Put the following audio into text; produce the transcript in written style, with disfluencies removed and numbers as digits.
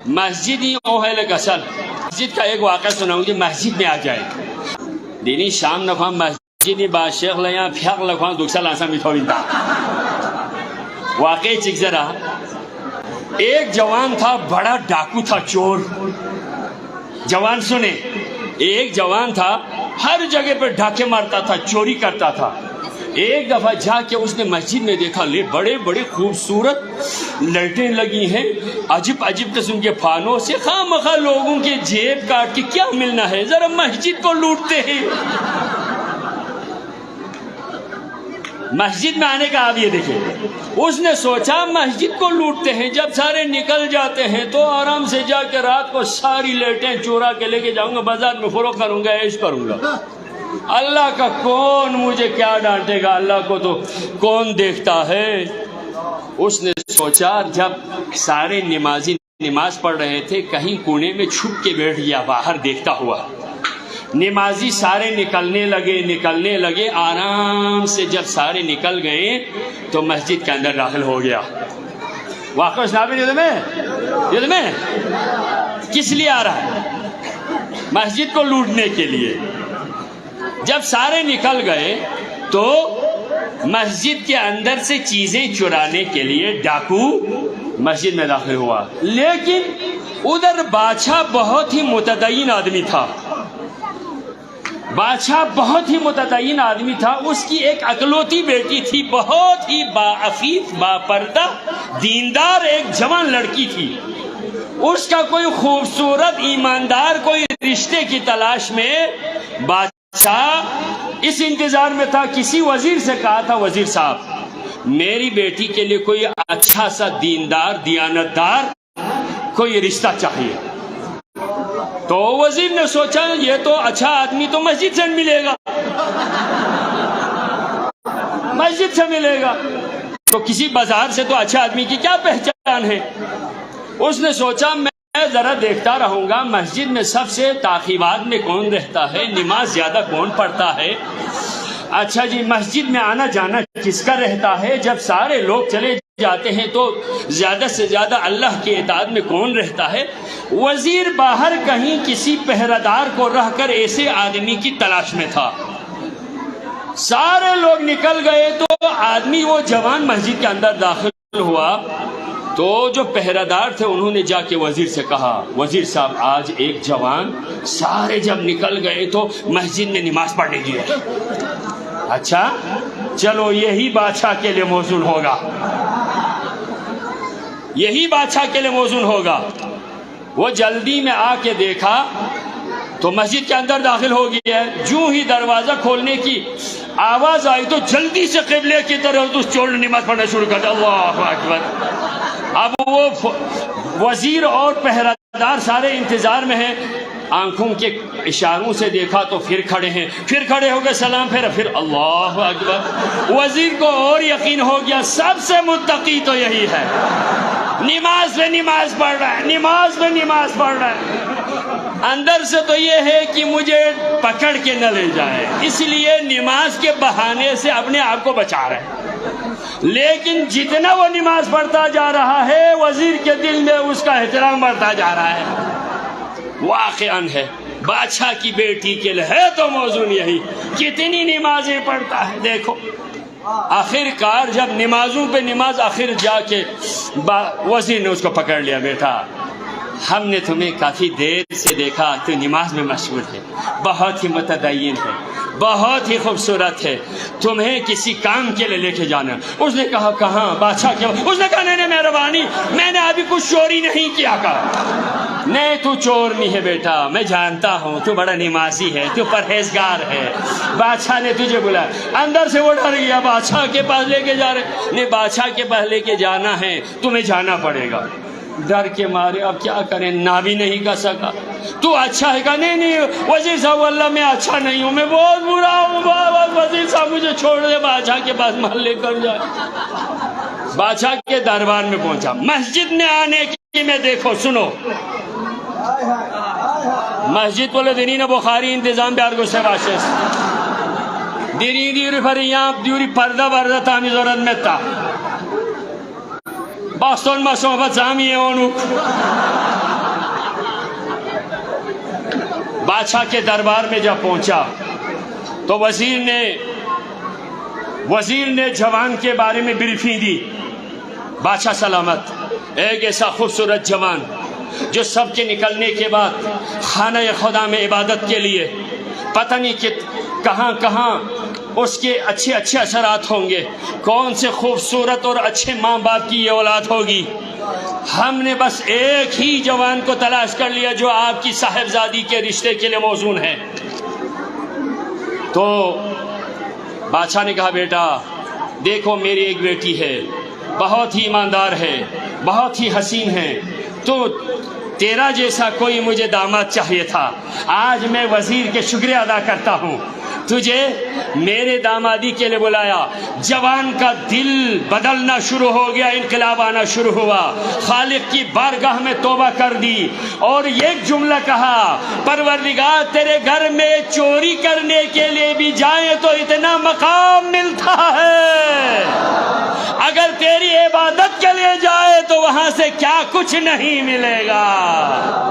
مسجد ہی اوہل کسل مسجد کا ایک واقعہ سناؤں گی مسجد میں آ جائے دینی شام نخواہ مسجدی با شیخ لیاں پھیق لکھواں دوکسل آسان بیتھوین تا واقعی چک ذرا ایک جوان تھا بڑا ڈاکو تھا چور جوان سنے ایک جوان تھا ہر جگہ پر ڈھاکے مارتا تھا چوری کرتا تھا ایک دفعہ جا کے اس نے مسجد میں دیکھا لے بڑے بڑے خوبصورت لائٹیں لگی ہیں عجیب عجیب قسم کے پھانوں سے خواہ مخواہ لوگوں کے جیب کاٹ کے کیا ملنا ہے ذرا مسجد کو لوٹتے ہیں مسجد میں آنے کا آپ یہ دیکھیں اس نے سوچا مسجد کو لوٹتے ہیں جب سارے نکل جاتے ہیں تو آرام سے جا کے رات کو ساری لائٹیں چورا کے لے کے جاؤں گا بازار میں فروخت کروں گا عیش کروں گا اللہ کا کون مجھے کیا ڈانٹے گا اللہ کو تو کون دیکھتا ہے اس نے سوچا جب سارے نمازی نماز پڑھ رہے تھے کہیں کونے میں چھپ کے بیٹھ گیا باہر دیکھتا ہوا نمازی سارے نکلنے لگے آرام سے جب سارے نکل گئے تو مسجد کے اندر داخل ہو گیا واقعہ سنابی یہ میں کس لیے آ رہا ہے مسجد کو لوٹنے کے لیے جب سارے نکل گئے تو مسجد کے اندر سے چیزیں چرانے کے لیے ڈاکو مسجد میں داخل ہوا لیکن ادھر بادشاہ بہت ہی متدین آدمی تھا بادشاہ بہت ہی متدین آدمی تھا اس کی ایک اکلوتی بیٹی تھی بہت ہی باعفیف باپردہ دیندار ایک جوان لڑکی تھی اس کا کوئی خوبصورت ایماندار کوئی رشتے کی تلاش میں بادشاہ اس انتظار میں تھا کسی وزیر سے کہا تھا وزیر صاحب میری بیٹی کے لیے کوئی اچھا سا دیندار دیانتدار کوئی رشتہ چاہیے تو وزیر نے سوچا یہ تو اچھا آدمی تو مسجد سے ملے گا مسجد سے ملے گا تو کسی بازار سے تو اچھا آدمی کی کیا پہچان ہے اس نے سوچا میں ذرا دیکھتا رہوں گا مسجد میں سب سے تاخیرات میں کون رہتا ہے نماز زیادہ کون پڑھتا ہے اچھا جی مسجد میں آنا جانا کس کا رہتا ہے جب سارے لوگ چلے جاتے ہیں تو زیادہ سے زیادہ اللہ کی اطاعت میں کون رہتا ہے وزیر باہر کہیں کسی پہرادار کو رہ کر ایسے آدمی کی تلاش میں تھا سارے لوگ نکل گئے تو آدمی وہ جوان مسجد کے اندر داخل ہوا تو جو پہرادار تھے انہوں نے جا کے وزیر سے کہا وزیر صاحب آج ایک جوان سارے جب نکل گئے تو مسجد میں نماز پڑھنے گیا اچھا چلو یہی بادشاہ کے لیے موزون ہوگا یہی بادشاہ کے لیے موزون ہوگا وہ جلدی میں آ کے دیکھا تو مسجد کے اندر داخل ہو گیا ہے جو ہی دروازہ کھولنے کی آواز آئی تو جلدی سے قبلے کی طرف اس چور نے نماز پڑھنا شروع کر دیا اللہ اکبر اب وہ وزیر اور پہرادار سارے انتظار میں ہیں آنکھوں کے اشاروں سے دیکھا تو پھر کھڑے ہیں پھر کھڑے ہو گئے سلام پھر اللہ اکبر وزیر کو اور یقین ہو گیا سب سے متقی تو یہی ہے نماز پہ نماز پڑھ رہا ہے نماز پہ نماز پڑھ رہا ہے اندر سے تو یہ ہے کہ مجھے پکڑ کے نہ لے جائے اس لیے نماز کے بہانے سے اپنے آپ کو بچا رہا ہے لیکن جتنا وہ نماز پڑھتا جا رہا ہے وزیر کے دل میں اس کا احترام بڑھتا جا رہا ہے واقعاً ہے بادشاہ کی بیٹی کے لیے ہے تو موزون یہی کتنی نمازیں پڑھتا ہے دیکھو آخر کار جب نمازوں پہ نماز آخر جا کے وزیر نے اس کو پکڑ لیا بیٹا ہم نے تمہیں کافی دیر سے دیکھا تو نماز میں مشغول ہے بہت ہی متدین ہے بہت ہی خوبصورت ہے تمہیں کسی کام کے لیے لے کے جانا اس نے کہا کہاں بادشاہ کیا اس نے کہا نہیں مہربانی میں نے ابھی کچھ چوری نہیں کیا کہا نہیں تو چور نہیں ہے بیٹا میں جانتا ہوں تو بڑا نمازی ہے تو پرہیزگار ہے بادشاہ نے تجھے بلایا اندر سے وہ ڈر گیا بادشاہ کے پاس لے کے جا رہے نہیں بادشاہ کے پاس لے کے جانا ہے تمہیں جانا پڑے گا ڈر کے مارے اب کیا کریں نہ بھی نہیں کر سکا تو اچھا ہے کہا نہیں وزیر صاحب اللہ میں اچھا نہیں ہوں میں بہت برا ہوں وزیر صاحب مجھے چھوڑ دے بادشاہ کے پاس محل لے کر جائے بادشاہ کے دربار میں پہنچا مسجد میں آنے کی میں دیکھو سنو مسجد بولے دینی بخاری انتظام بیار کو سے باشس دیری دیوری فریاں دیوری پردہ بردہ تامی ضرورت میں تا باستون ما صحبت زامیه اونو بادشاہ کے دربار میں جب پہنچا تو وزیر نے جوان کے بارے میں بریفنگ دی. بادشاہ سلامت، ایک ایسا خوبصورت جوان جو سب کے نکلنے کے بعد خانہ خدا میں عبادت کے لیے پتہ نہیں کہ کہاں کہاں اس کے اچھے اثرات ہوں گے، کون سے خوبصورت اور اچھے ماں باپ کی یہ اولاد ہوگی. ہم نے بس ایک ہی جوان کو تلاش کر لیا جو آپ کی صاحبزادی کے رشتے کے لیے موزون ہے. تو بادشاہ نے کہا بیٹا دیکھو میری ایک بیٹی ہے، بہت ہی ایماندار ہے، بہت ہی حسین ہے، تو تیرا جیسا کوئی مجھے داماد چاہیے تھا. آج میں وزیر کے شکریہ ادا کرتا ہوں، تجھے میرے دامادی کے لیے بلایا. جوان کا دل بدلنا شروع ہو گیا، انقلاب آنا شروع ہوا، خالق کی بارگاہ میں توبہ کر دی اور ایک جملہ کہا، پروردگار تیرے گھر میں چوری کرنے کے لیے بھی جائیں تو اتنا مقام ملتا ہے، اگر تیری عبادت کے لیے جائے تو وہاں سے کیا کچھ نہیں ملے گا.